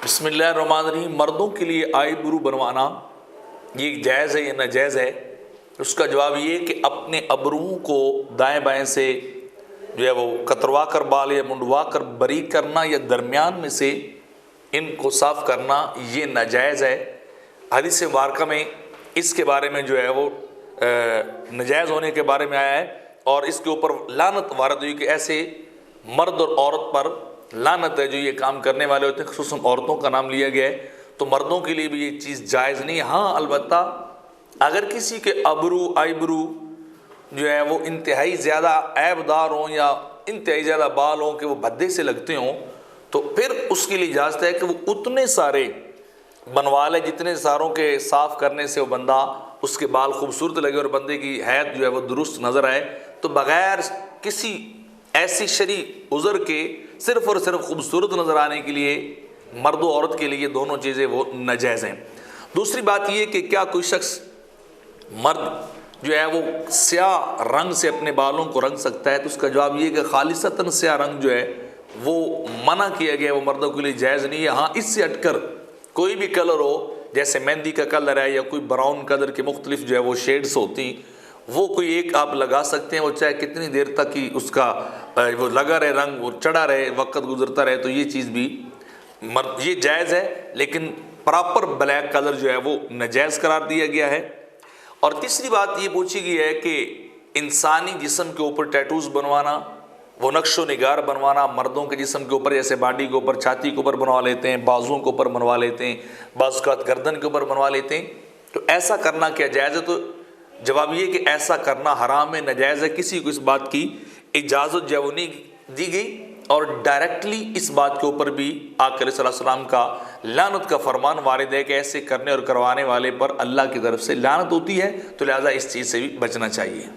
बिस्मिल्लाहिर्रहमानिर्रहीम। मर्दों के लिए आईब्रू बनवाना ये जायज़ है या नाजायज़ है? उसका जवाब ये कि अपने अबरुओं को दाएं बाएं से जो है वो कतरवा कर बाल या मुंडवा कर बारीक करना या दरमियान में से इनको साफ़ करना ये नाजायज़ है। हदीस मुबारका में इसके बारे में जो है वो नाजायज़ होने के बारे में आया है और इसके ऊपर लानत वारद हुई कि ऐसे मर्द और औरत पर लानत है जो ये काम करने वाले होते हैं। खुसूसन औरतों का नाम लिया गया है, तो मर्दों के लिए भी ये चीज़ जायज़ नहीं है। हाँ, अलबत्ता अगर किसी के अबरू आईब्रू जो है वो इंतहाई ज़्यादा ऐबदार हों या इंतहाई ज़्यादा बाल हों कि वो भद्दे से लगते हों, तो फिर उसके लिए इजाज़त है कि वो उतने सारे बनवा ले जितने सारों के साफ़ करने से वो बंदा उसके बाल खूबसूरत लगे और बंदे की हैत जो है वो दुरुस्त नज़र आए। तो बग़ैर किसी ऐसी शरी उज़र के सिर्फ़ और सिर्फ खूबसूरत नज़र आने के लिए मर्द और औरत के लिए दोनों चीज़ें वो नाजायज़ हैं। दूसरी बात ये कि क्या कोई शख्स मर्द जो है वो स्याह रंग से अपने बालों को रंग सकता है? तो उसका जवाब ये कि खालिसतन स्याह रंग जो है वो मना किया गया, वो मर्दों के लिए जायज़ नहीं है। हाँ, इससे हटकर कोई भी कलर हो, जैसे मेहंदी का कलर है या कोई ब्राउन कलर के मुख्तलिफ जो है वो शेड्स होती, वो कोई एक आप लगा सकते हैं, वो चाहे कितनी देर तक ही उसका वो लगा रहे, रंग वो चढ़ा रहे, वक्त गुजरता रहे, तो ये चीज़ भी ये जायज़ है। लेकिन प्रॉपर ब्लैक कलर जो है वो नाजायज़ करार दिया गया है। और तीसरी बात ये पूछी गई है कि इंसानी जिस्म के ऊपर टैटूज़ बनवाना, वो नक्शो निगार बनवाना, मर्दों के जिस्म के ऊपर जैसे बॉडी के ऊपर, छाती के ऊपर बनवा लेते हैं, बाजुओं के ऊपर बनवा लेते हैं, बाज़ औक़ात गर्दन के ऊपर बनवा लेते हैं, तो ऐसा करना क्या जायज़ है? तो जवाब ये कि ऐसा करना हराम है, नाजायज़ है। किसी को इस बात की इजाज़त जो वो नहीं दी गई और डायरेक्टली इस बात के ऊपर भी आक़ा सल्लल्लाहु अलैहि वसल्लम का लानत का फरमान वारिद है कि ऐसे करने और करवाने वाले पर अल्लाह की तरफ से लानत होती है। तो लिहाजा इस चीज़ से भी बचना चाहिए।